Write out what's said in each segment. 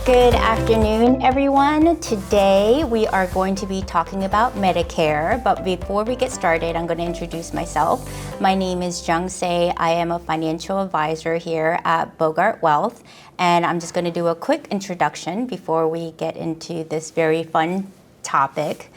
Good afternoon, everyone. Today we are going to be talking about Medicare, but before we get started, I'm going to introduce myself. My name is Jung Seh. I am a financial advisor here at Bogart Wealth, and I'm just going to do a quick introduction before we get into this very fun topic.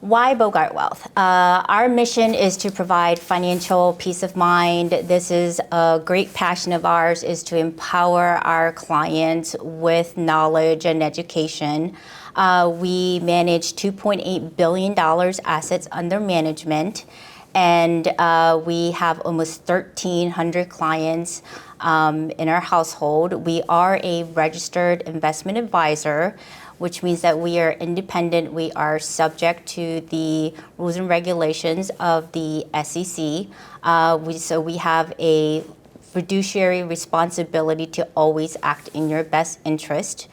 Why Bogart Wealth? Our mission is to provide financial peace of mind. This is a great passion of ours, is to empower our clients with knowledge and education. We manage $2.8 billion assets under management, and we have almost 1,300 clients in our household. We are a registered investment advisor, which means that we are independent. We are subject to the rules and regulations of the SEC. So we have a fiduciary responsibility to always act in your best interest.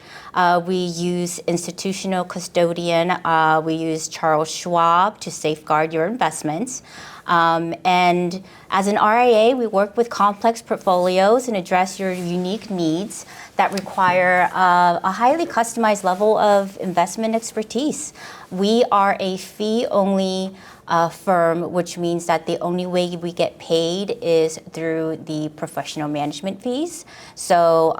We use institutional custodian. We use Charles Schwab to safeguard your investments. And as an RIA, we work with complex portfolios and address your unique needs that require a highly customized level of investment expertise. We are a fee-only firm, which means that the only way we get paid is through the professional management fees. So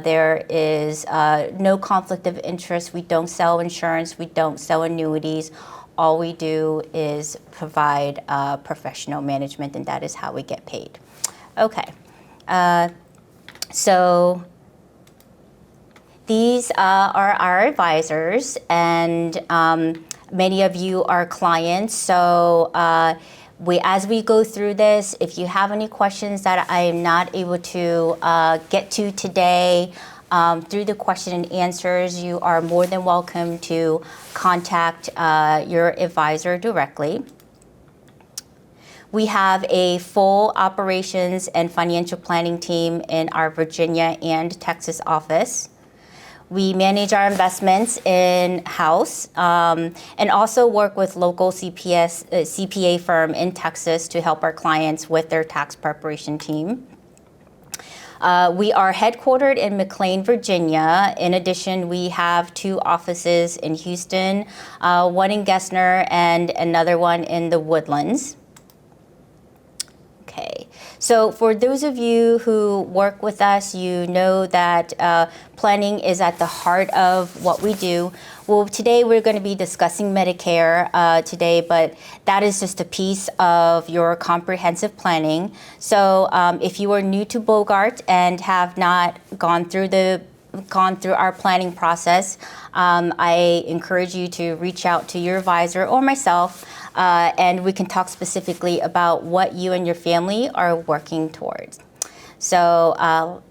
there is no conflict of interest. We don't sell insurance. We don't sell annuities. All we do is provide professional management, and that is how we get paid. Okay, so these are our advisors, and many of you are clients. So as we go through this, if you have any questions that I am not able to get to today, through the question and answers, you are more than welcome to contact your advisor directly. We have a full operations and financial planning team in our Virginia and Texas office. We manage our investments in-house and also work with local CPA firm in Texas to help our clients with their tax preparation team. We are headquartered in McLean, Virginia. In addition, we have 2 offices in Houston, one in Gessner and another one in the Woodlands. Okay, so for those of you who work with us, you know that planning is at the heart of what we do. Well, today we're going to be discussing Medicare today, but that is just a piece of your comprehensive planning. So if you are new to Bogart and have not gone through our planning process, I encourage you to reach out to your advisor or myself, and we can talk specifically about what you and your family are working towards. So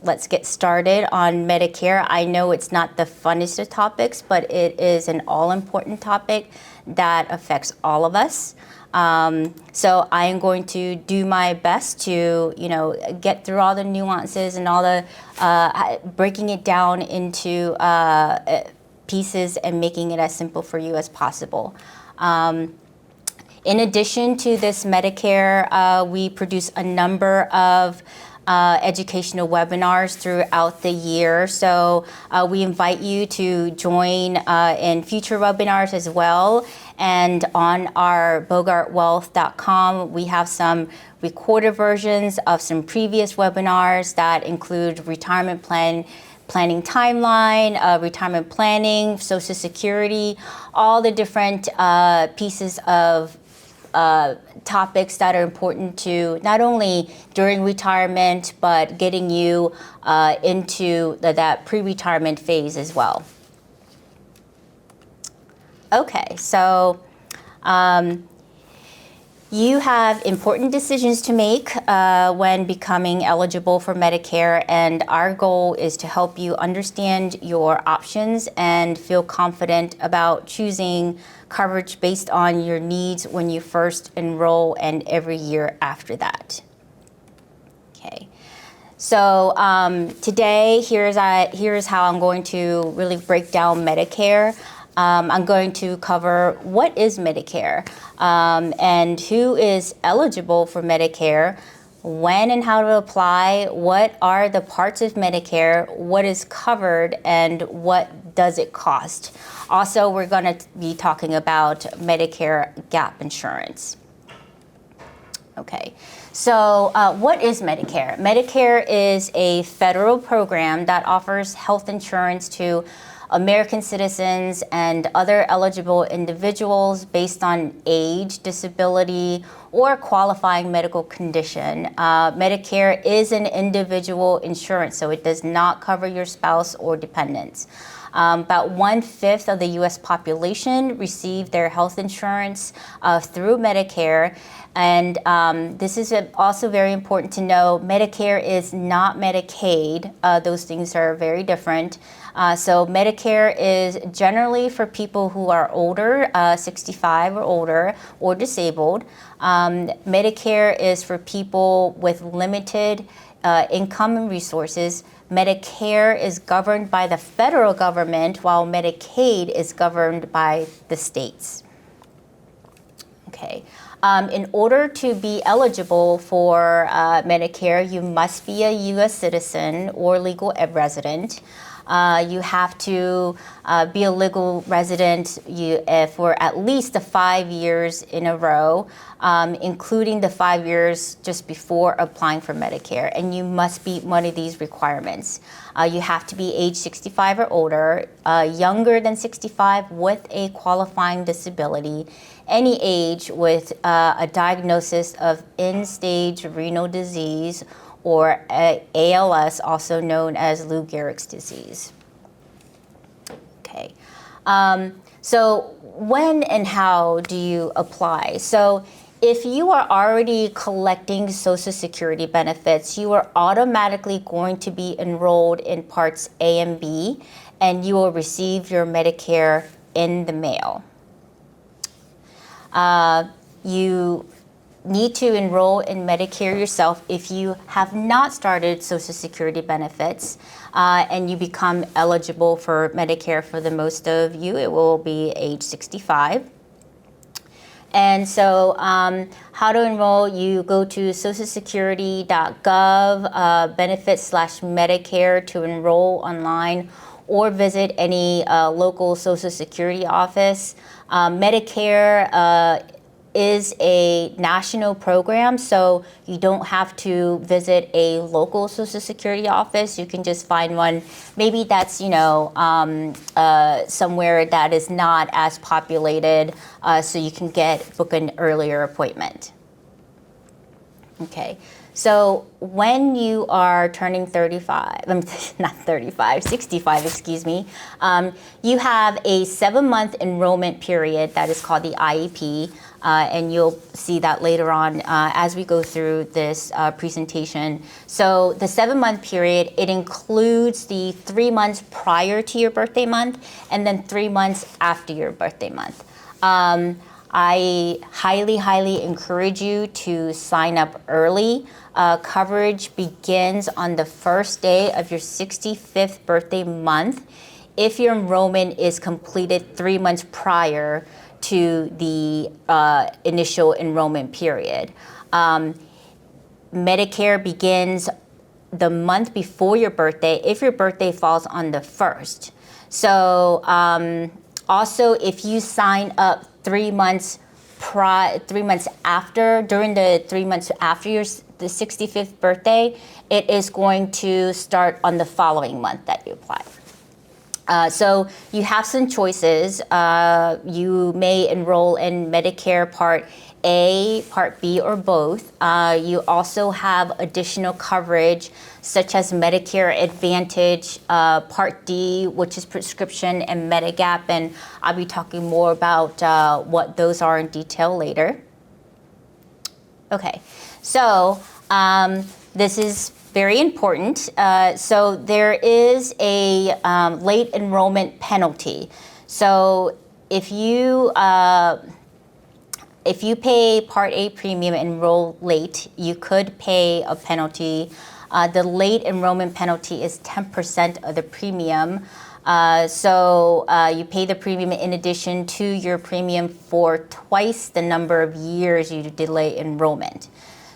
let's get started on Medicare. I know it's not the funnest of topics, but it is an all-important topic that affects all of us. So I am going to do my best to, get through all the nuances and all the breaking it down into pieces and making it as simple for you as possible. In addition to this Medicare, we produce a number of educational webinars throughout the year. So we invite you to join in future webinars as well. And on our bogartwealth.com, we have some recorded versions of some previous webinars that include retirement planning timeline, retirement planning, Social Security, all the different pieces of topics that are important to not only during retirement, but getting you into that pre-retirement phase as well. Okay, so you have important decisions to make when becoming eligible for Medicare, and our goal is to help you understand your options and feel confident about choosing coverage based on your needs when you first enroll and every year after that. Okay, so today here's how I'm going to really break down Medicare. I'm going to cover what is Medicare and who is eligible for Medicare, when and how to apply, what are the parts of Medicare, what is covered, and what does it cost. Also, we're going to be talking about Medicare gap insurance. Okay, so what is Medicare? Medicare is a federal program that offers health insurance to American citizens and other eligible individuals based on age, disability, or qualifying medical condition. Medicare is an individual insurance, so it does not cover your spouse or dependents. About 1/5 of the U.S. population receive their health insurance through Medicare. And this is also very important to know. Medicare is not Medicaid. Those things are very different. So Medicare is generally for people who are older, 65 or older, or disabled. Medicare is for people with limited income and resources. Medicare is governed by the federal government, while Medicaid is governed by the states. Okay. In order to be eligible for Medicare, you must be a U.S. citizen or legal resident. You have to be a legal resident for at least 5 years in a row, including the 5 years just before applying for Medicare. And you must meet one of these requirements. You have to be age 65 or older, younger than 65 with a qualifying disability, any age with a diagnosis of end-stage renal disease or ALS, also known as Lou Gehrig's disease. Okay, so when and how do you apply? So if you are already collecting Social Security benefits, you are automatically going to be enrolled in Parts A and B, and you will receive your Medicare in the mail. You need to enroll in Medicare yourself if you have not started Social Security benefits and you become eligible for Medicare. For the most of you, it will be age 65. And so how to enroll, you go to socialsecurity.gov benefits/Medicare to enroll online, or visit any local Social Security office. Medicare is a national program, so you don't have to visit a local Social Security office. You can just find one, maybe that's, somewhere that is not as populated, so you can book an earlier appointment. Okay, so when you are turning 65, excuse me, you have a 7-month enrollment period that is called the IEP, and you'll see that later on as we go through this presentation. So the 7-month period, it includes the 3 months prior to your birthday month and then 3 months after your birthday month. I highly encourage you to sign up early. Coverage begins on the first day of your 65th birthday month if your enrollment is completed 3 months prior to the initial enrollment period. Medicare begins the month before your birthday if your birthday falls on the 1st. So also, if you sign up 3 months after, during the 3 months after the 65th birthday, it is going to start on the following month that you apply. So you have some choices. You may enroll in Medicare Part A, Part B, or both. You also have additional coverage such as Medicare Advantage, Part D, which is prescription, and Medigap, and I'll be talking more about what those are in detail later. Okay, so this is very important. So there is a late enrollment penalty. So if you pay Part A premium and enroll late, you could pay a penalty. The late enrollment penalty is 10% of the premium. So you pay the premium in addition to your premium for twice the number of years you delay enrollment.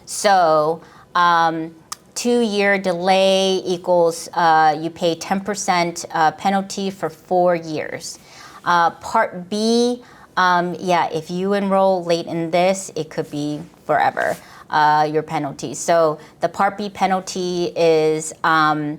So 2-year delay equals you pay 10% penalty for 4 years. Part B, yeah, if you enroll late in this, it could be forever, your penalty. So the Part B penalty is 10%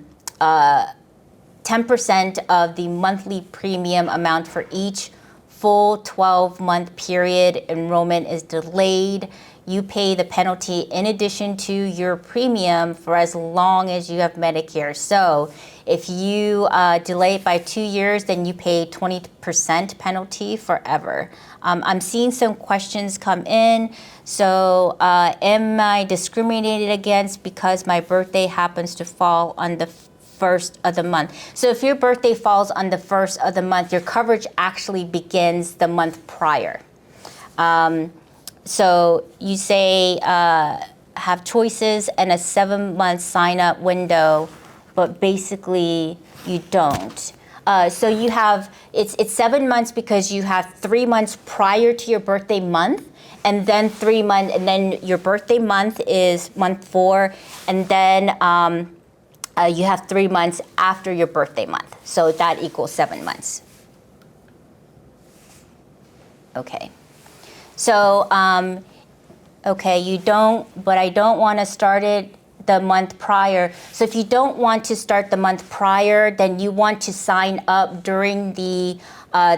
of the monthly premium amount for each full 12-month period enrollment is delayed. You pay the penalty in addition to your premium for as long as you have Medicare. So if you delay it by 2 years, then you pay 20% penalty forever. I'm seeing some questions come in. So am I discriminated against because my birthday happens to fall on the first of the month? So if your birthday falls on the first of the month, your coverage actually begins the month prior. So you say have choices and a 7-month sign-up window, but basically you don't. So you have, it's 7 months because you have 3 months prior to your birthday month, and then 3 months, and then your birthday month is month 4, and then you have 3 months after your birthday month. So that equals 7 months. Okay. So, okay, you don't, but I don't want to start it the month prior. So if you don't want to start the month prior, then you want to sign up during the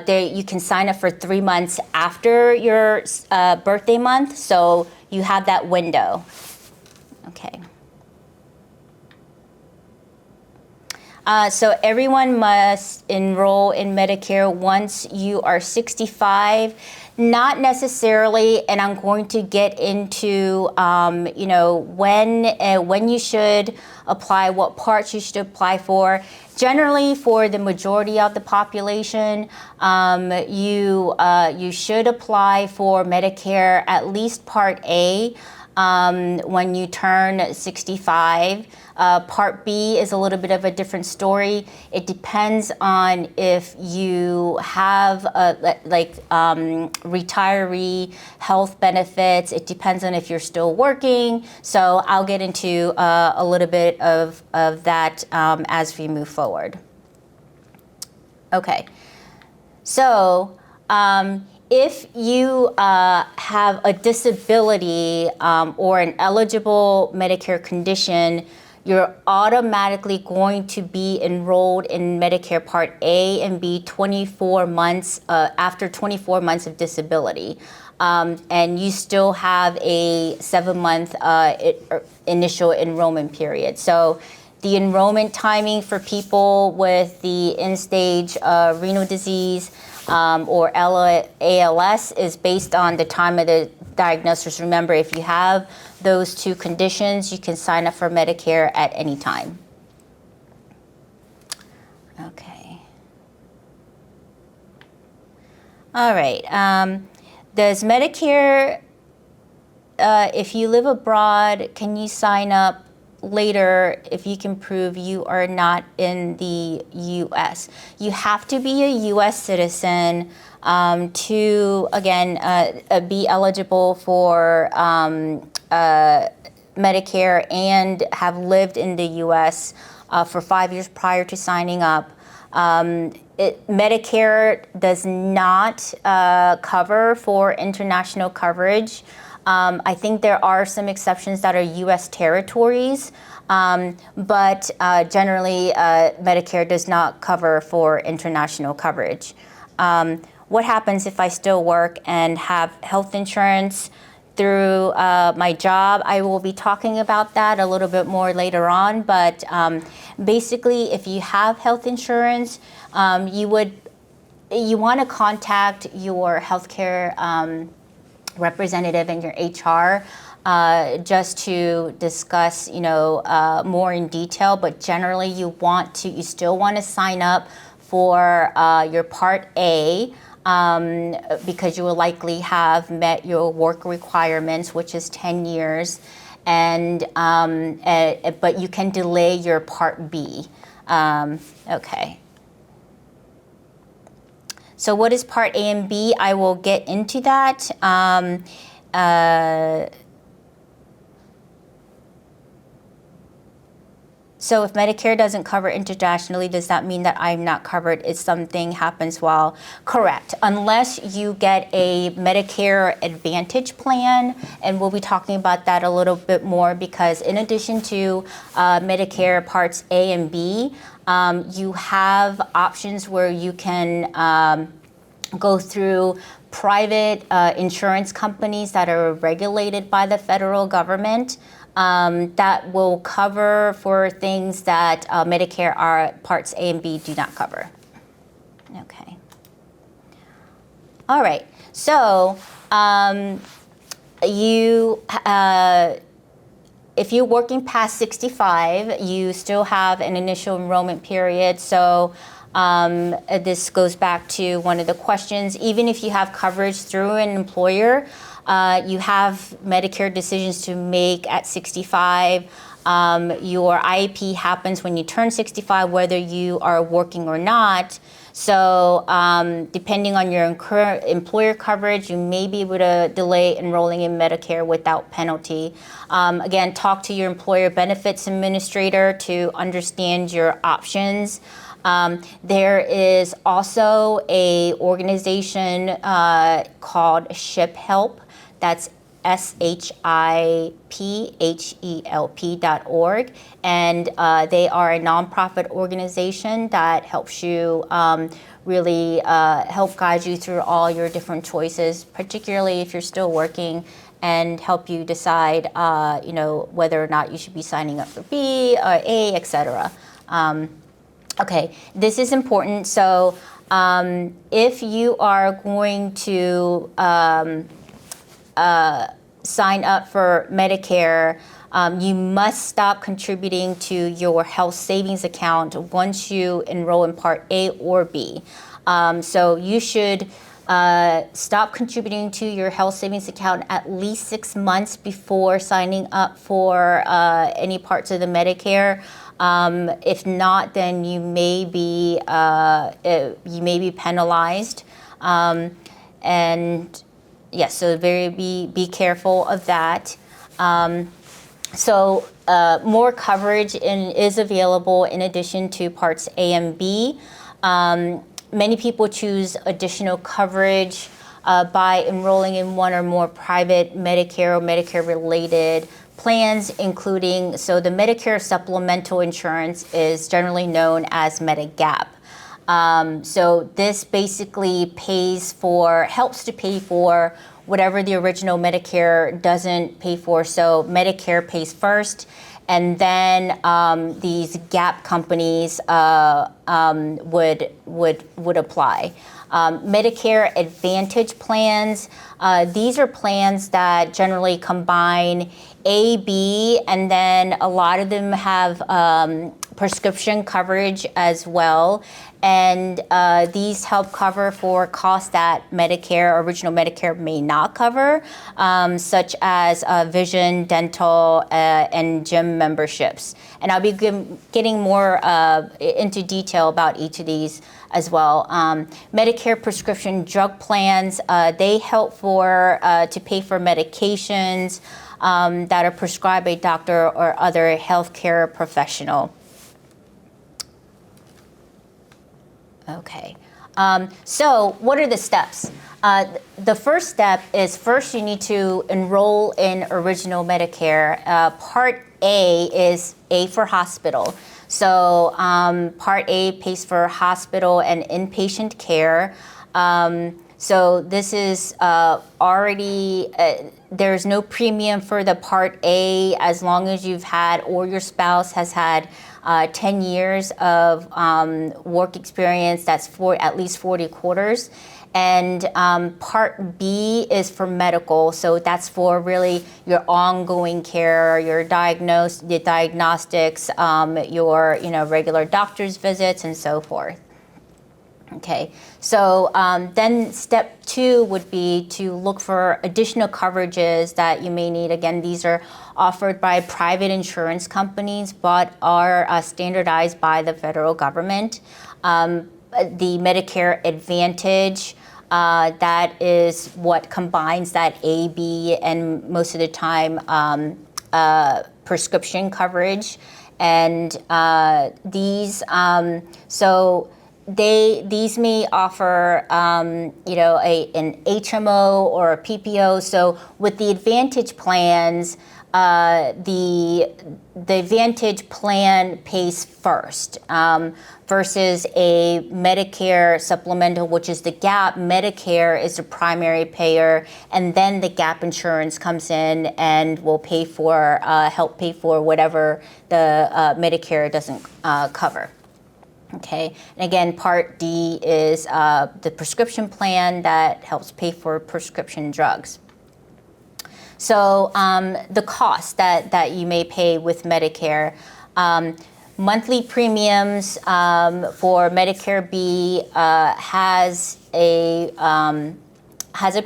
you can sign up for 3 months after your birthday month. So you have that window. Okay. So everyone must enroll in Medicare once you are 65. Not necessarily, and I'm going to get into, you know, when you should apply, what parts you should apply for. Generally, for the majority of the population, you should apply for Medicare, at least Part A, when you turn 65. Part B is a little bit of a different story. It depends on if you have retiree health benefits. It depends on if you're still working. So I'll get into a little bit of that as we move forward. Okay, so if you have a disability or an eligible Medicare condition, you're automatically going to be enrolled in Medicare Part A and B 24 months after 24 months of disability. And you still have a 7-month initial enrollment period. So the enrollment timing for people with the end-stage renal disease or ALS is based on the time of the diagnosis. Remember, if you have those 2 conditions, you can sign up for Medicare at any time. Okay. All right. Does Medicare, if you live abroad, can you sign up later if you can prove you are not in the U.S.? You have to be a U.S. citizen to, again, be eligible for Medicare and have lived in the U.S. For 5 years prior to signing up. Medicare does not cover for international coverage. I think there are some exceptions that are U.S. territories, but generally Medicare does not cover for international coverage. What happens if I still work and have health insurance through my job? I will be talking about that a little bit more later on, but basically if you have health insurance, you want to contact your healthcare representative and your HR just to discuss, you know, more in detail. But generally, you still want to sign up for your Part A because you will likely have met your work requirements, which is 10 years, and but you can delay your Part B. Okay. So what is Part A and B? I will get into that. So if Medicare doesn't cover internationally, does that mean that I'm not covered if something happens while? Correct. Unless you get a Medicare Advantage plan, and we'll be talking about that a little bit more, because in addition to Medicare Parts A and B, you have options where you can go through private insurance companies that are regulated by the federal government that will cover for things that Medicare Parts A and B do not cover. Okay. All right. So if you're working past 65, you still have an initial enrollment period. So this goes back to one of the questions. Even if you have coverage through an employer, you have Medicare decisions to make at 65. Your IEP happens when you turn 65, whether you are working or not. So depending on your employer coverage, you may be able to delay enrolling in Medicare without penalty. Again, talk to your employer benefits administrator to understand your options. There is also a organization called SHIP Help. That's SHIPHELP.org, and they are a nonprofit organization that helps you really help guide you through all your different choices, particularly if you're still working, and help you decide, whether or not you should be signing up for B or A, etc. Okay, this is important. So if you are going to sign up for Medicare, you must stop contributing to your health savings account once you enroll in Part A or B. So you should stop contributing to your health savings account at least 6 months before signing up for any parts of the Medicare. If not, then you may be penalized, and yes, so be careful of that. So more coverage is available in addition to Parts A and B. Many people choose additional coverage by enrolling in one or more private Medicare or Medicare-related plans, including, so the Medicare supplemental insurance is generally known as Medigap. So this basically helps to pay for whatever the original Medicare doesn't pay for. So Medicare pays first, and then these gap companies would apply. Medicare Advantage plans, these are plans that generally combine A, B, and then a lot of them have prescription coverage as well. And these help cover for costs that original Medicare may not cover, such as vision, dental, and gym memberships. And I'll be getting more into detail about each of these as well. Medicare prescription drug plans, they help to pay for medications that are prescribed by a doctor or other healthcare professional. Okay, so what are the steps? The first step is you need to enroll in original Medicare. Part A is A for hospital. So Part A pays for hospital and inpatient care. So this is already, there's no premium for the Part A as long as you've had, or your spouse has had 10 years of work experience. That's for at least 40 quarters. And Part B is for medical. So that's for really your ongoing care, your diagnostics, your regular doctor's visits, and so forth. Okay, so then step 2 would be to look for additional coverages that you may need. Again, these are offered by private insurance companies, but are standardized by the federal government. The Medicare Advantage, that is what combines that A, B, and most of the time prescription coverage. and these may offer, an HMO or a PPO. So with the Advantage plans, the Advantage plan pays first versus a Medicare supplemental, which is the gap. Medicare is the primary payer, and then the gap insurance comes in and will pay for, help pay for whatever the Medicare doesn't cover. Okay, and again, Part D is the prescription plan that helps pay for prescription drugs. So the cost that you may pay with Medicare, monthly premiums for Medicare B has a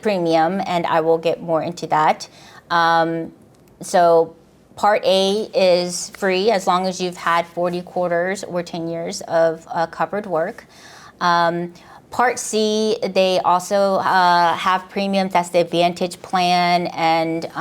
premium, and I will get more into that. So Part A is free as long as you've had 40 quarters or 10 years of covered work. Part C, they also have premiums. That's the Advantage plan, and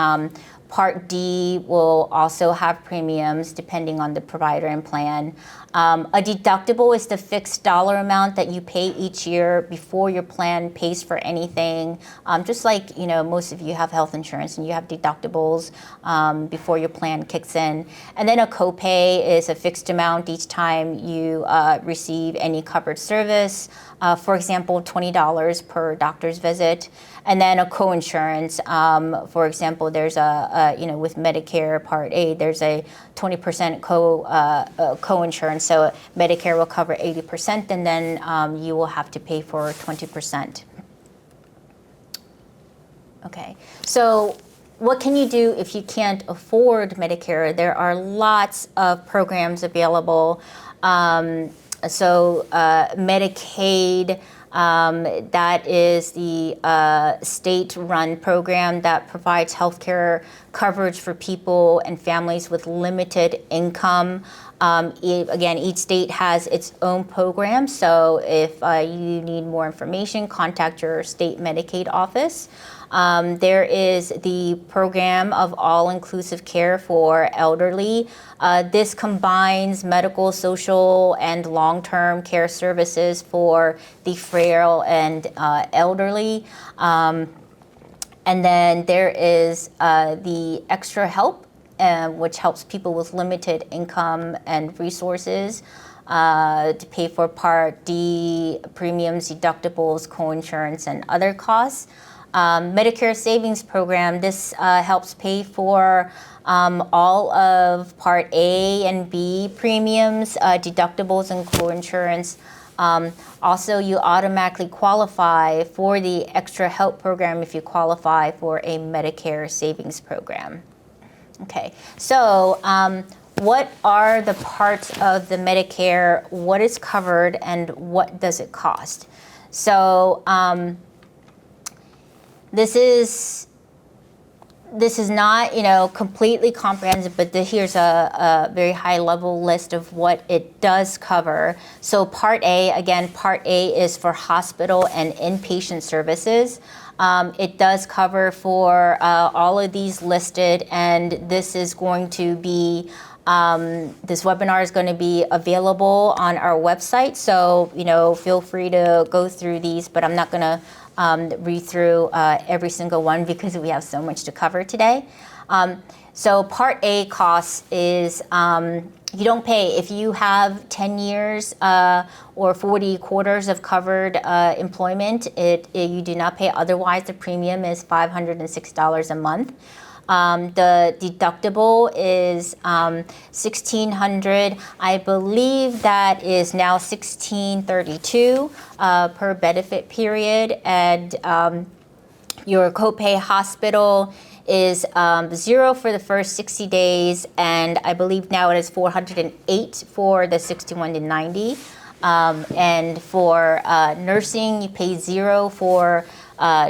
Part D will also have premiums depending on the provider and plan. A deductible is the fixed dollar amount that you pay each year before your plan pays for anything. Just like, most of you have health insurance and you have deductibles before your plan kicks in. And then a copay is a fixed amount each time you receive any covered service. For example, $20 per doctor's visit. And then a coinsurance. For example, there's with Medicare Part A, there's a 20% coinsurance. So Medicare will cover 80%, and then you will have to pay for 20%. Okay, so what can you do if you can't afford Medicare? There are lots of programs available. Medicaid, that is the state-run program that provides healthcare coverage for people and families with limited income. Again, each state has its own program, so if you need more information, contact your state Medicaid office. There is the program of all-inclusive care for elderly. This combines medical, social, and long-term care services for the frail and elderly. And then there is the extra help, which helps people with limited income and resources to pay for Part D premiums, deductibles, coinsurance, and other costs. Medicare Savings Program, this helps pay for all of Part A and B premiums, deductibles, and coinsurance. Also, you automatically qualify for the Extra Help Program if you qualify for a Medicare Savings Program. Okay, so what are the parts of the Medicare, what is covered, and what does it cost? So this is not, completely comprehensive, but here's a very high-level list of what it does cover. So Part A, again, Part A is for hospital and inpatient services. It does cover for all of these listed, and this is going to be, this webinar is going to be available on our website. So, feel free to go through these, but I'm not going to read through every single one because we have so much to cover today. So Part A costs is you don't pay if you have 10 years or 40 quarters of covered employment. You do not pay. Otherwise, the premium is $506 a month. The deductible is $1,600. I believe that is now $1,632 per benefit period, and your copay hospital is $0 for the first 60 days, and I believe now it is $408 for the 61 to 90. And for nursing, you pay $0 for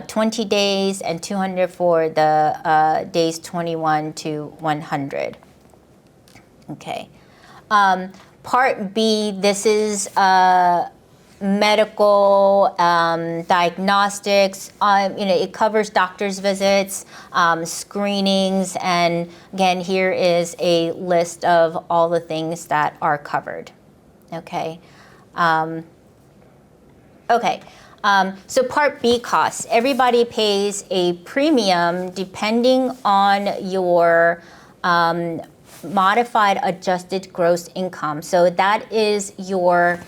20 days and $200 for the days 21 to 100. Okay. Part B, this is medical, diagnostics. It covers doctor's visits, screenings, and again, here is a list of all the things that are covered. Okay. So Part B costs. Everybody pays a premium depending on your modified adjusted gross income. So that is your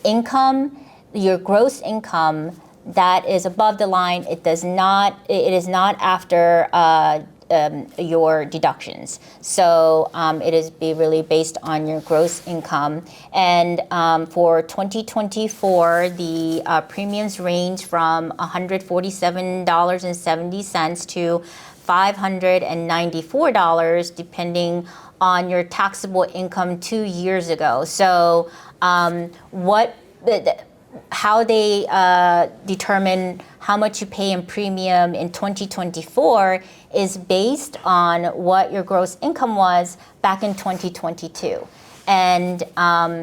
income, your gross income that is above the line. It is not after your deductions. So it is really based on your gross income. And for 2024, the premiums range from $147.70 to $594, depending on your taxable income 2 years ago. So how they determine how much you pay in premium in 2024 is based on what your gross income was back in 2022. And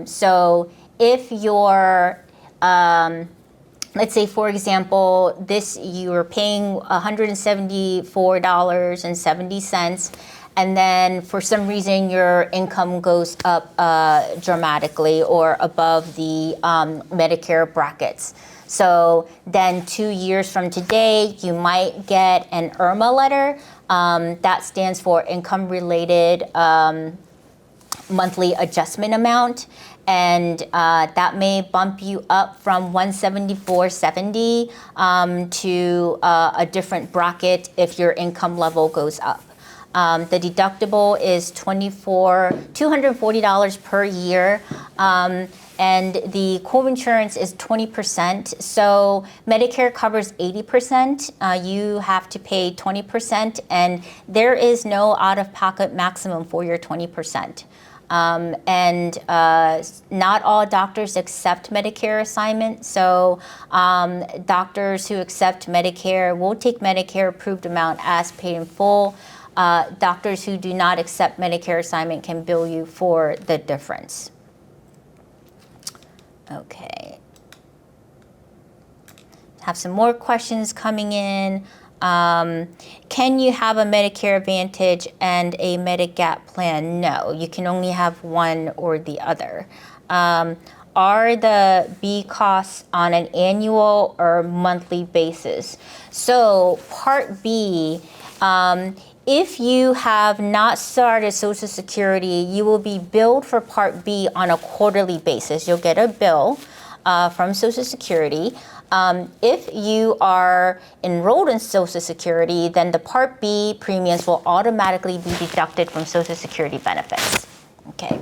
so if you're, let's say, for example, you were paying $174.70, and then for some reason your income goes up dramatically or above the Medicare brackets. So then 2 years from today, you might get an IRMA letter. That stands for Income Related Monthly Adjustment Amount. And that may bump you up from $174.70 to a different bracket if your income level goes up. The deductible is $240 per year, and the co-insurance is 20%. So Medicare covers 80%. You have to pay 20%, and there is no out-of-pocket maximum for your 20%. Not all doctors accept Medicare assignment. So doctors who accept Medicare will take Medicare approved amount as paid in full. Doctors who do not accept Medicare assignment can bill you for the difference. Okay. Have some more questions coming in. Can you have a Medicare Advantage and a Medigap plan? No, you can only have one or the other. Are the B costs on an annual or monthly basis? So Part B, if you have not started Social Security, you will be billed for Part B on a quarterly basis. You'll get a bill from Social Security. If you are enrolled in Social Security, then the Part B premiums will automatically be deducted from Social Security benefits. Okay.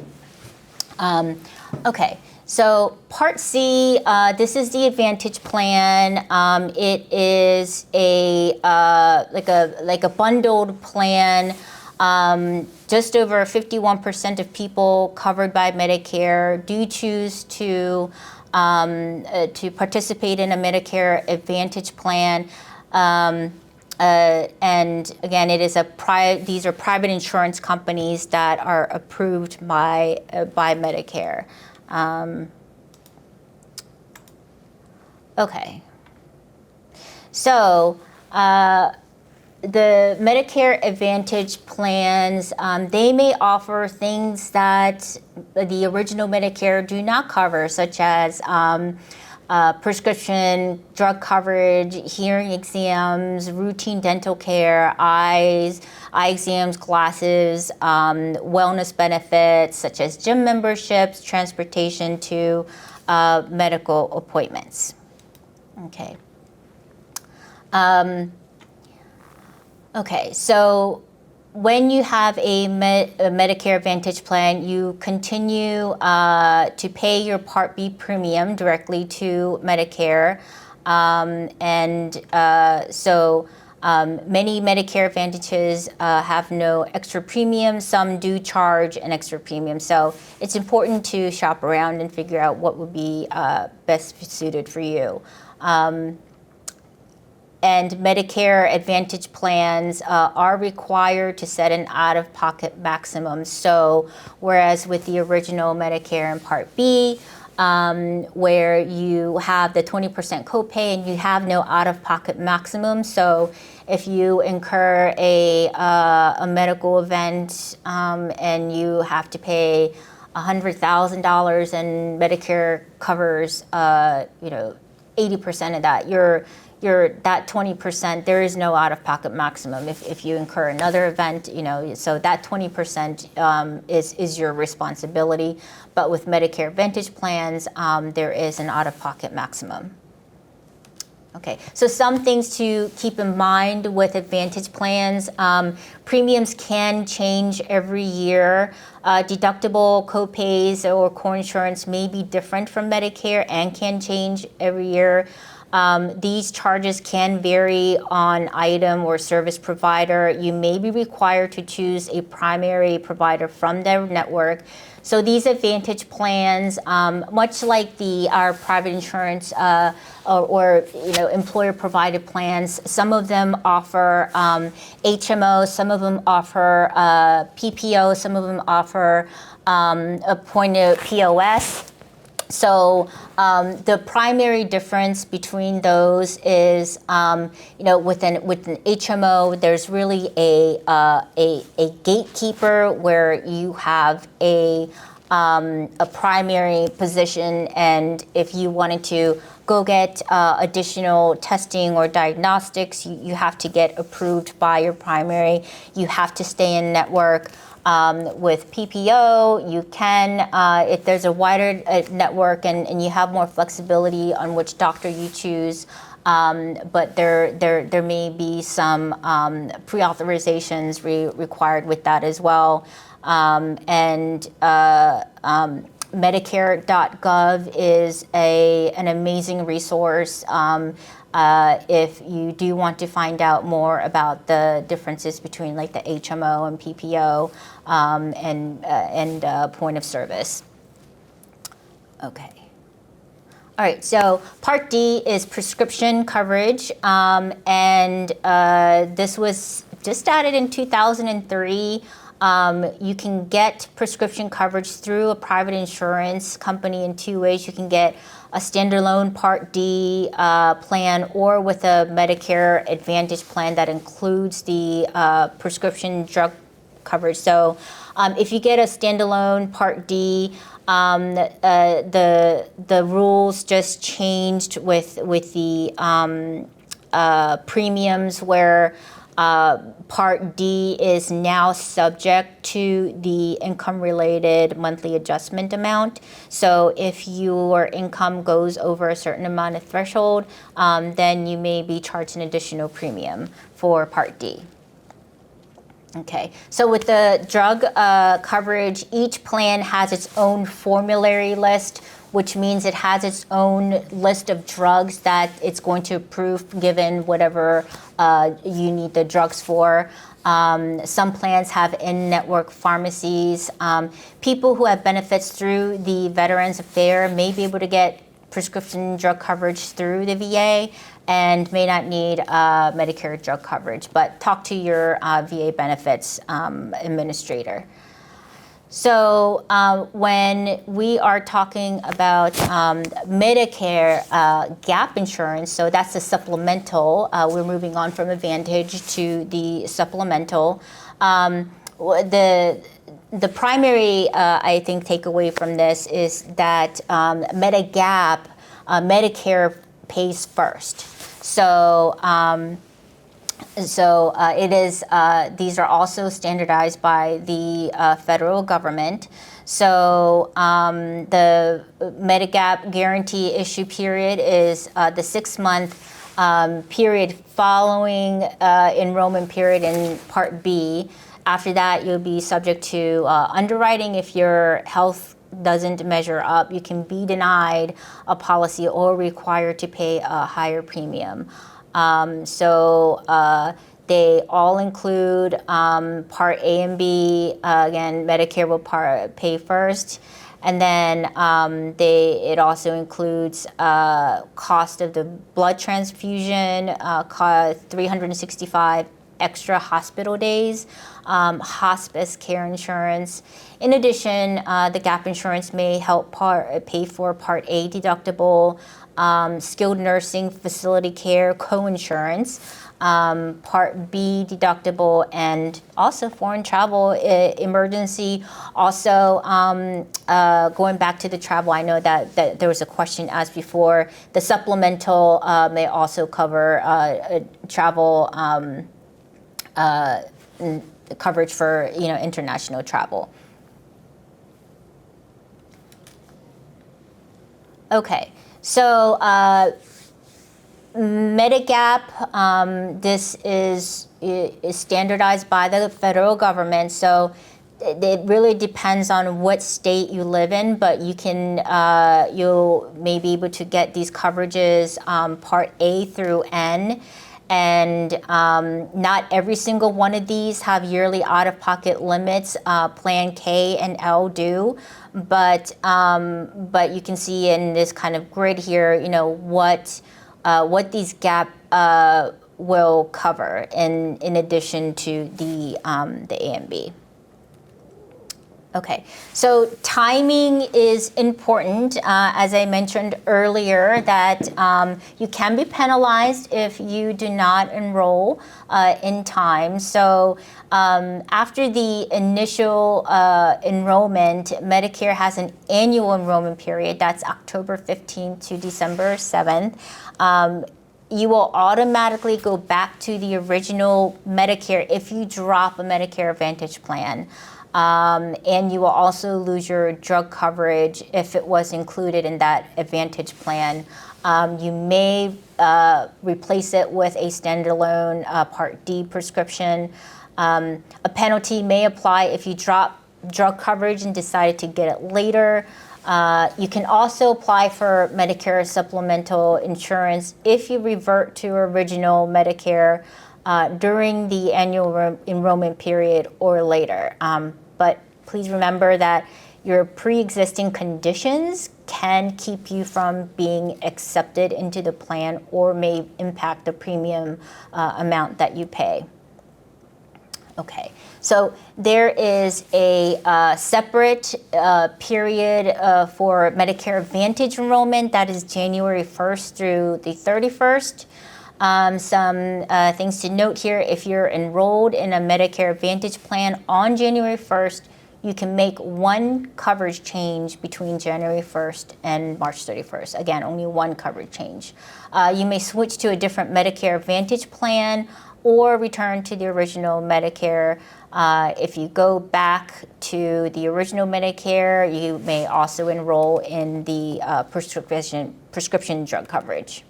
So Part C, this is the Advantage plan. It is like a bundled plan. Just over 51% of people covered by Medicare do choose to participate in a Medicare Advantage plan. And again, it is these are private insurance companies that are approved by Medicare. Okay. So the Medicare Advantage plans, they may offer things that the original Medicare do not cover, such as prescription drug coverage, hearing exams, routine dental care, eye exams, glasses, wellness benefits such as gym memberships, transportation to medical appointments. Okay. Okay, so when you have a Medicare Advantage plan, you continue to pay your Part B premium directly to Medicare. Many Medicare Advantages have no extra premium. Some do charge an extra premium. So it's important to shop around and figure out what would be best suited for you. And Medicare Advantage plans are required to set an out-of-pocket maximum. So whereas with the original Medicare and Part B, where you have the 20% copay and you have no out-of-pocket maximum. So if you incur a medical event and you have to pay $100,000 and Medicare covers, 80% of that, that 20%, there is no out-of-pocket maximum. If you incur another event, so that 20% is your responsibility. But with Medicare Advantage plans, there is an out-of-pocket maximum. Okay, so some things to keep in mind with Advantage plans. Premiums can change every year. Deductible, copays, or co-insurance may be different from Medicare and can change every year. These charges can vary on item or service provider. You may be required to choose a primary provider from their network. So these Advantage plans, much like our private insurance or employer-provided plans, some of them offer HMO, some of them offer PPO, some of them offer a point of POS. So the primary difference between those is, with an HMO, there's really a gatekeeper where you have a primary position, and if you wanted to go get additional testing or diagnostics, you have to get approved by your primary. You have to stay in network. With PPO, you can, if there's a wider network and you have more flexibility on which doctor you choose, but there may be some pre-authorizations required with that as well. Medicare.gov is an amazing resource if you do want to find out more about the differences between like the HMO and PPO and point of service. Okay. All right, so Part D is prescription coverage, and this was just added in 2003. You can get prescription coverage through a private insurance company in two ways. You can get a standalone Part D plan or with a Medicare Advantage plan that includes the prescription drug coverage. So if you get a standalone Part D, the rules just changed with the premiums where Part D is now subject to the income-related monthly adjustment amount. So if your income goes over a certain amount of threshold, then you may be charged an additional premium for Part D. Okay, so with the drug coverage, each plan has its own formulary list, which means it has its own list of drugs that it's going to approve given whatever you need the drugs for. Some plans have in-network pharmacies. People who have benefits through the Veterans Affairs may be able to get prescription drug coverage through the VA and may not need Medicare drug coverage, but talk to your VA benefits administrator. So when we are talking about Medicare gap insurance, so that's the supplemental, we're moving on from Advantage to the supplemental. The primary, I think, takeaway from this is that Medigap, Medicare pays first. So it is. These are also standardized by the federal government. So the Medigap guarantee issue period is the 6-month period following enrollment period in Part B. After that, you'll be subject to underwriting if your health doesn't measure up. You can be denied a policy or required to pay a higher premium. They all include Part A and B. Again, Medicare will pay first. And then it also includes cost of the blood transfusion, $365 extra hospital days, hospice care insurance. In addition, the gap insurance may help pay for Part A deductible, skilled nursing facility care co-insurance, Part B deductible, and also foreign travel emergency. Also, going back to the travel, I know that there was a question asked before. The supplemental may also cover travel coverage for international travel. Okay, so Medigap, this is standardized by the federal government, so it really depends on what state you live in, but you can you may be able to get these coverages Part A through N, and not every single one of these have yearly out-of-pocket limits. Plan K and L do, but you can see in this kind of grid here, what these gap will cover in addition to the A and B. Okay, so timing is important. As I mentioned earlier, that you can be penalized if you do not enroll in time. So after the initial enrollment, Medicare has an annual enrollment period. That's October 15th to December 7th. You will automatically go back to the original Medicare if you drop a Medicare Advantage plan. And you will also lose your drug coverage if it was included in that Advantage plan. You may replace it with a standalone Part D prescription. A penalty may apply if you drop drug coverage and decided to get it later. You can also apply for Medicare supplemental insurance if you revert to original Medicare during the annual enrollment period or later. But please remember that your pre-existing conditions can keep you from being accepted into the plan or may impact the premium amount that you pay. Okay, so there is a separate period for Medicare Advantage enrollment that is January 1st through the 31st. Some things to note here: if you're enrolled in a Medicare Advantage plan on January 1st, you can make one coverage change between January 1st and March 31st. Again, only one coverage change. You may switch to a different Medicare Advantage plan or return to the original Medicare. If you go back to the original Medicare, you may also enroll in the prescription drug coverage.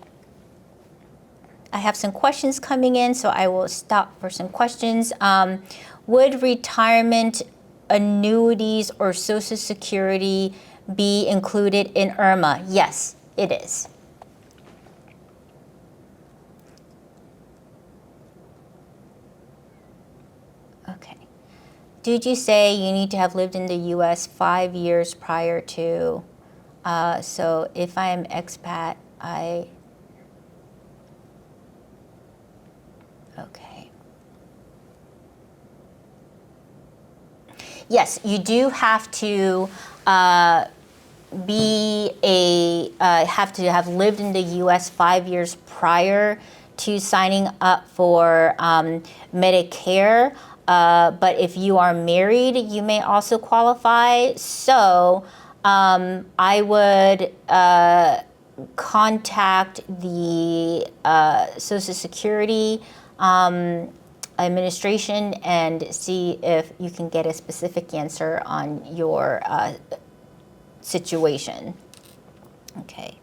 I have some questions coming in, so I will stop for some questions. Would retirement annuities or Social Security be included in IRMA? Yes, it is. Okay. Did you say you need to have lived in the U.S. 5 years prior to? So if I am expat, okay. Yes, you do have to have lived in the U.S. 5 years prior to signing up for Medicare. But if you are married, you may also qualify. So I would contact the Social Security administration and see if you can get a specific answer on your situation. Okay.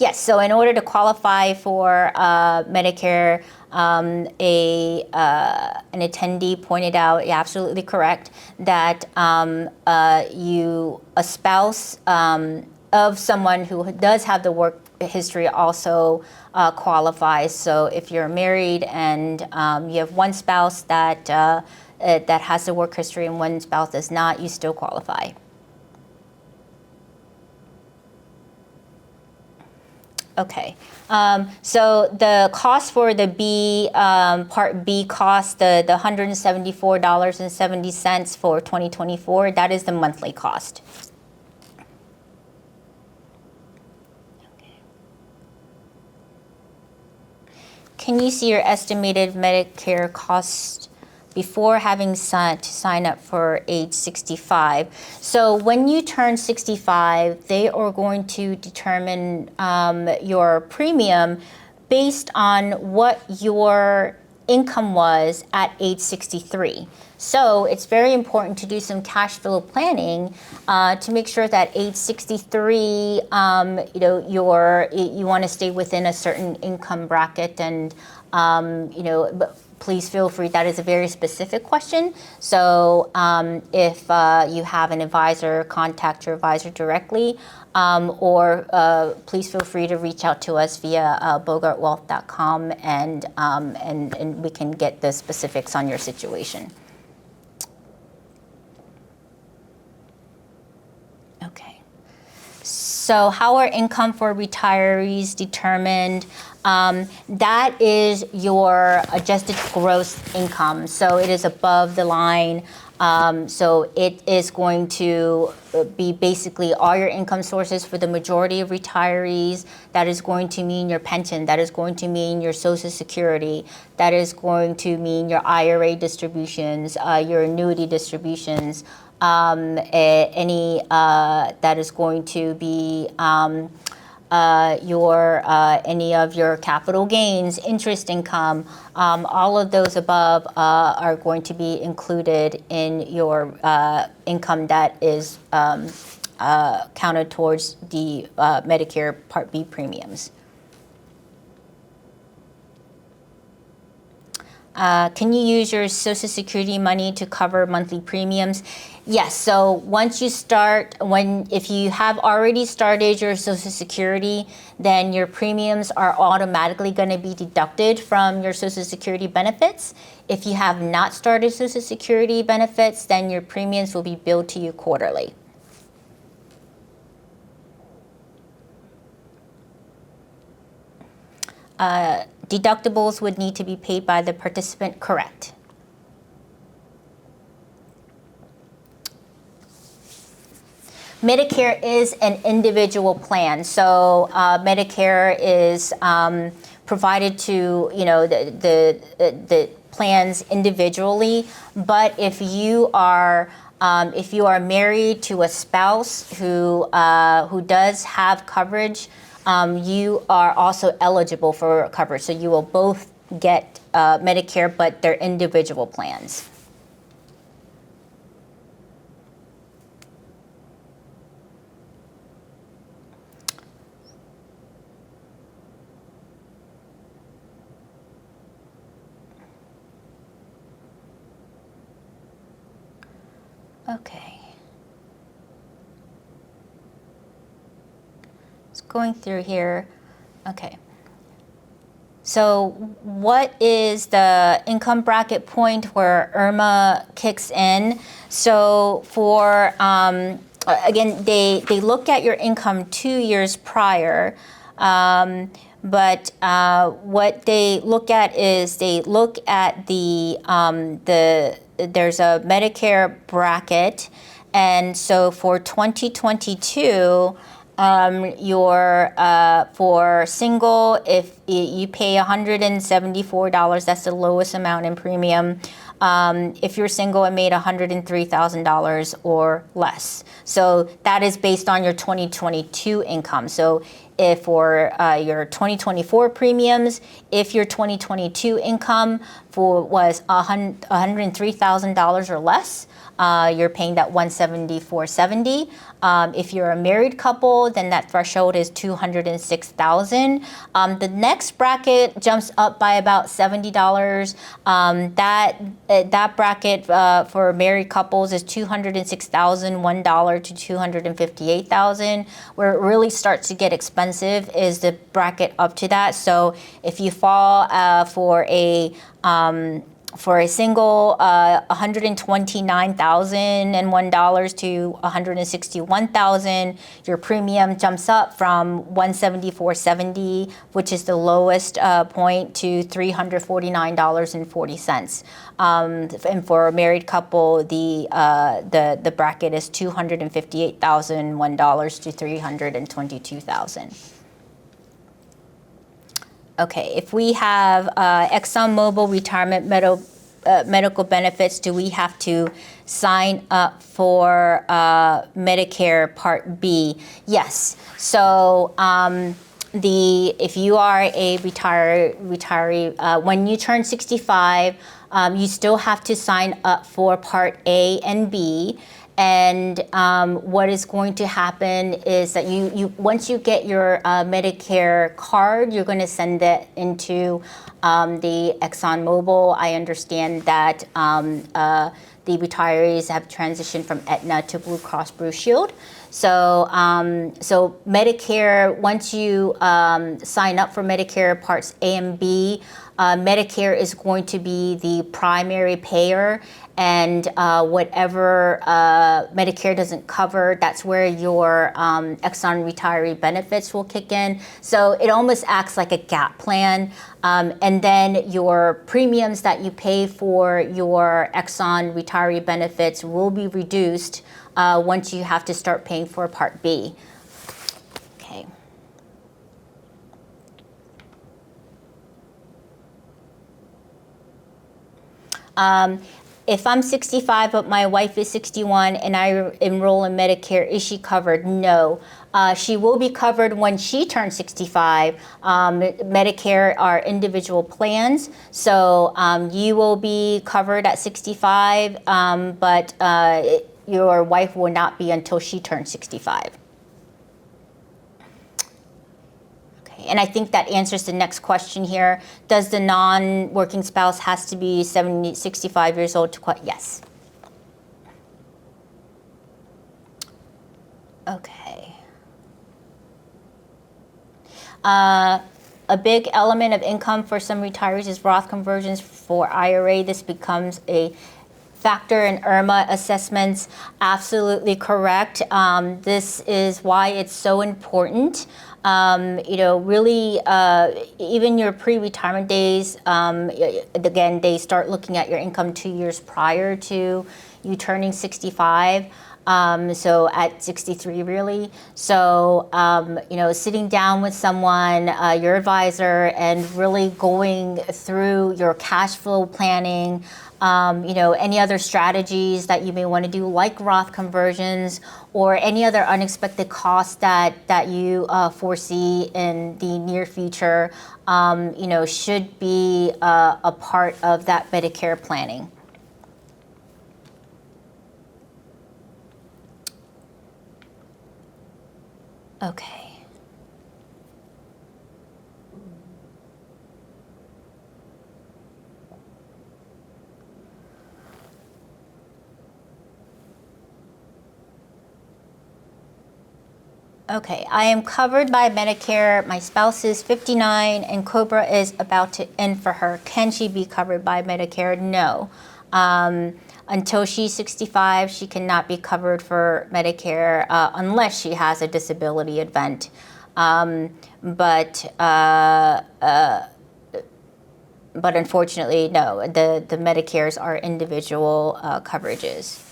Yes, so in order to qualify for Medicare, an attendee pointed out, yeah, absolutely correct, that a spouse of someone who does have the work history also qualifies. So if you're married and you have one spouse that has the work history and one spouse does not, you still qualify. Okay, so the cost for the Part B cost, the $174.70 for 2024, that is the monthly cost. Can you see your estimated Medicare cost before having to sign up for age 65? So when you turn 65, they are going to determine your premium based on what your income was at age 63. So it's very important to do some cash flow planning to make sure that age 63, you want to stay within a certain income bracket, and please feel free. That is a very specific question. So if you have an advisor, contact your advisor directly, or please feel free to reach out to us via bogartwealth.com, and we can get the specifics on your situation. Okay. So how are income for retirees determined? That is your adjusted gross income. So it is above the line. So it is going to be basically all your income sources for the majority of retirees. That is going to mean your pension. That is going to mean your Social Security. That is going to mean your IRA distributions, your annuity distributions, that is going to be any of your capital gains, interest income, all of those above are going to be included in your income that is counted towards the Medicare Part B premiums. Can you use your Social Security money to cover monthly premiums? Yes, so once you start, if you have already started your Social Security, then your premiums are automatically going to be deducted from your Social Security benefits. If you have not started Social Security benefits, then your premiums will be billed to you quarterly. Deductibles would need to be paid by the participant, correct? Medicare is an individual plan, so Medicare is provided to the plans individually. But if you are married to a spouse who does have coverage, you are also eligible for coverage. So you will both get Medicare, but they're individual plans. Okay. It's going through here. Okay. So what is the income bracket point where IRMAA kicks in? So for, again, they look at your income 2 years prior, but what they look at is they look at there's a Medicare bracket, and so for 2022, for single, if you pay $174, that's the lowest amount in premium. If you're single and made $103,000 or less. So that is based on your 2022 income. So if for your 2024 premiums, if your 2022 income was $103,000 or less, you're paying that $174.70. If you're a married couple, then that threshold is $206,000. The next bracket jumps up by about $70. That bracket for married couples is $206,001 to $258,000, where it really starts to get expensive expensive is the bracket up to that. So if you fall for a single $129,001 to $161,000, your premium jumps up from $174.70, which is the lowest point, to $349.40. And for a married couple, the bracket is $258,001 to $322,000. Okay, if we have ExxonMobil retirement medical benefits, do we have to sign up for Medicare Part B? Yes. So if you are a retiree, when you turn 65, you still have to sign up for Part A and B. And what is going to happen is that you once you get your Medicare card, you're going to send it into the ExxonMobil. I understand that the retirees have transitioned from Aetna to Blue Cross Blue Shield. So Medicare, once you sign up for Medicare Parts A and B, Medicare is going to be the primary payer, and whatever Medicare doesn't cover, that's where your Exxon retiree benefits will kick in. So it almost acts like a gap plan. And then your premiums that you pay for your Exxon retiree benefits will be reduced once you have to start paying for Part B. Okay. If I'm 65 but my wife is 61 and I enroll in Medicare, is she covered? No. She will be covered when she turns 65. Medicare are individual plans, so you will be covered at 65, but your wife will not be until she turns 65. And I think that answers the next question here. Does the non-working spouse has to be 65 years old to qualify? Yes. Okay. A big element of income for some retirees is Roth conversions for IRA. This becomes a factor in IRMA assessments. Absolutely correct. This is why it's so important. Really, even your pre-retirement days, again, they start looking at your income 2 years prior to you turning 65. So at 63, really. So, sitting down with someone, your advisor, and really going through your cash flow planning, any other strategies that you may want to do, like Roth conversions, or any other unexpected costs that you foresee in the near future, should be a part of that Medicare planning. Okay. Okay, I am covered by Medicare. My spouse is 59 and COBRA is about to end for her. Can she be covered by Medicare? No. Until she's 65, she cannot be covered for Medicare unless she has a disability event. But unfortunately, no, the Medicares are individual coverages.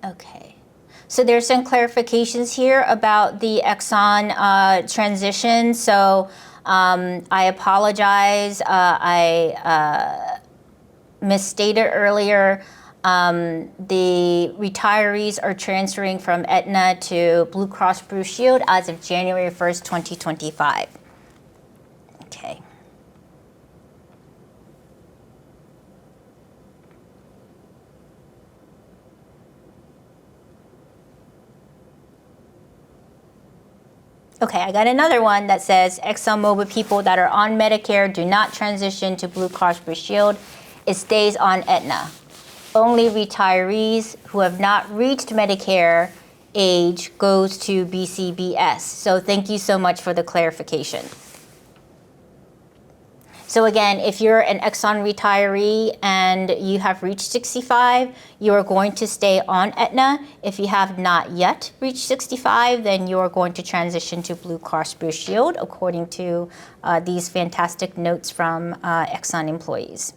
Okay, so there's some clarifications here about the Exxon transition. So I apologize. I misstated earlier. The retirees are transferring from Aetna to Blue Cross Blue Shield as of January 1st, 2025. Okay. Okay, I got another one that says ExxonMobil people that are on Medicare do not transition to Blue Cross Blue Shield. It stays on Aetna. Only retirees who have not reached Medicare age goes to BCBS. So thank you so much for the clarification. So again, if you're an Exxon retiree and you have reached 65, you are going to stay on Aetna. If you have not yet reached 65, then you are going to transition to Blue Cross Blue Shield, according to these fantastic notes from Exxon employees.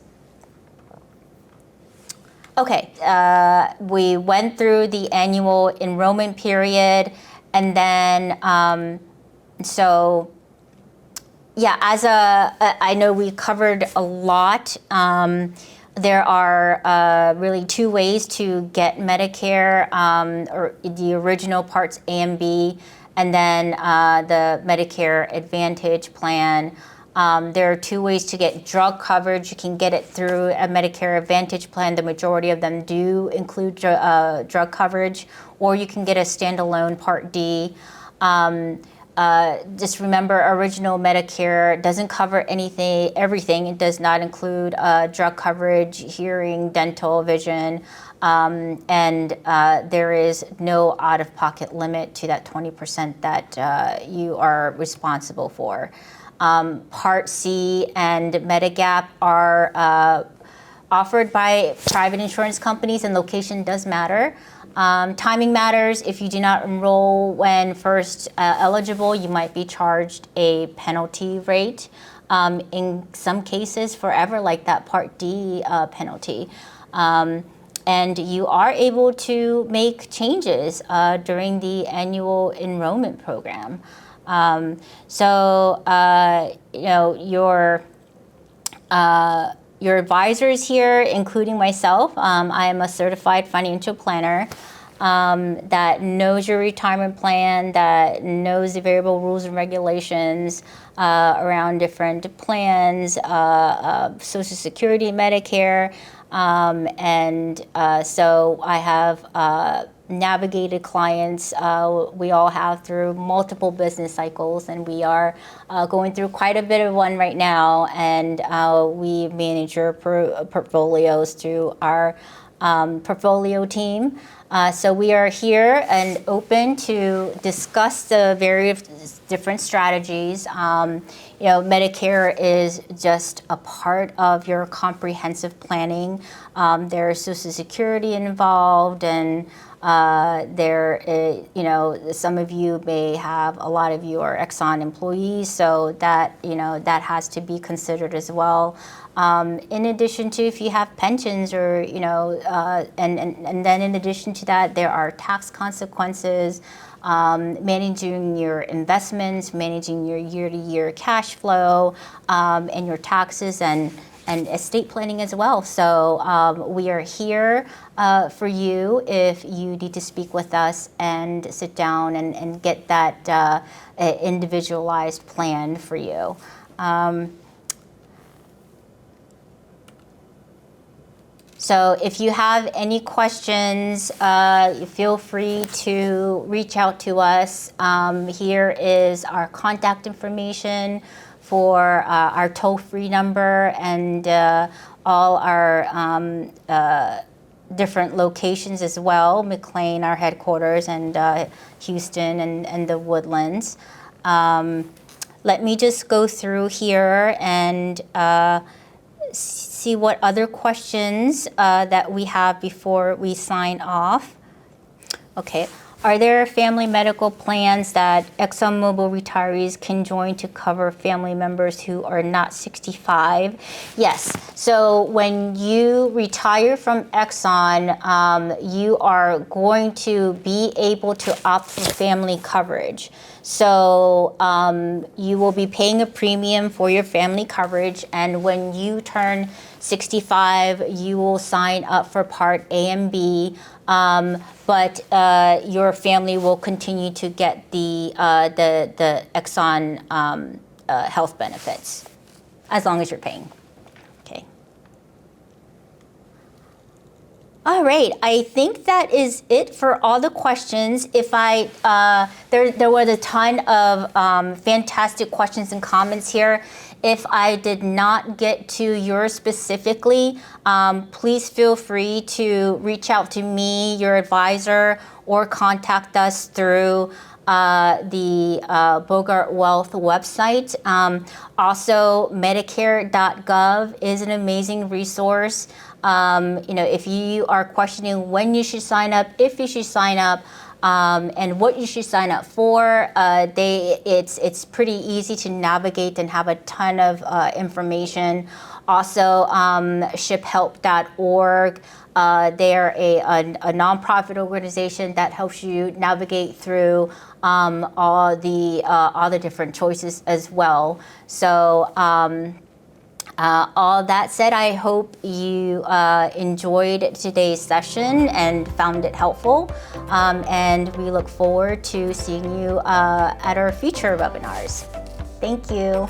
Okay, we went through the annual enrollment period, and then yeah, I know we covered a lot. There are really two ways to get Medicare, or the original parts A and B, and then the Medicare Advantage plan. There are two ways to get drug coverage. You can get it through a Medicare Advantage plan. The majority of them do include drug coverage, or you can get a standalone Part D. Just remember, original Medicare doesn't cover everything. It does not include drug coverage, hearing, dental, vision, and there is no out-of-pocket limit to that 20% that you are responsible for. Part C and Medigap are offered by private insurance companies, and location does matter. Timing matters. If you do not enroll when first eligible, you might be charged a penalty rate. In some cases, forever, like that Part D penalty. And you are able to make changes during the annual enrollment program. You know, your advisors here, including myself, I am a certified financial planner that knows your retirement plan, that knows the variable rules and regulations around different plans, Social Security, Medicare, so I have navigated clients we all have through multiple business cycles, and we are going through quite a bit of one right now, and we manage your portfolios through our portfolio team. So we are here and open to discuss the various different strategies. You know, Medicare is just a part of your comprehensive planning. There's Social Security involved, and you know, some of you may have, a lot of you are Exxon employees, so that, you know, that has to be considered as well. In addition to if you have pensions, or, you know, and then in addition to that, there are tax consequences, managing your investments, managing your year-to-year cash flow, and your taxes, and estate planning as well. So we are here for you if you need to speak with us and sit down and get that individualized plan for you. So if you have any questions, feel free to reach out to us. Here is our contact information for our toll-free number, and all our different locations as well. McLean, our headquarters, and Houston, and the Woodlands. Let me just go through here and see what other questions that we have before we sign off. Okay. Are there family medical plans that ExxonMobil retirees can join to cover family members who are not 65? Yes. So when you retire from Exxon, you are going to be able to opt for family coverage. So you will be paying a premium for your family coverage, and when you turn 65, you will sign up for Part A and B, but your family will continue to get the Exxon health benefits, as long as you're paying. Okay. All right, I think that is it for all the questions. If I, there was a ton of fantastic questions and comments here. If I did not get to yours specifically, please feel free to reach out to me, your advisor, or contact us through the Bogart Wealth website. Also, Medicare.gov is an amazing resource. If you are questioning when you should sign up, if you should sign up, and what you should sign up for, it's pretty easy to navigate and have a ton of information. Also, shiphelp.org. They're a nonprofit organization that helps you navigate through all the different choices as well. So. All that said, I hope you enjoyed today's session and found it helpful. And we look forward to seeing you at our future webinars. Thank you.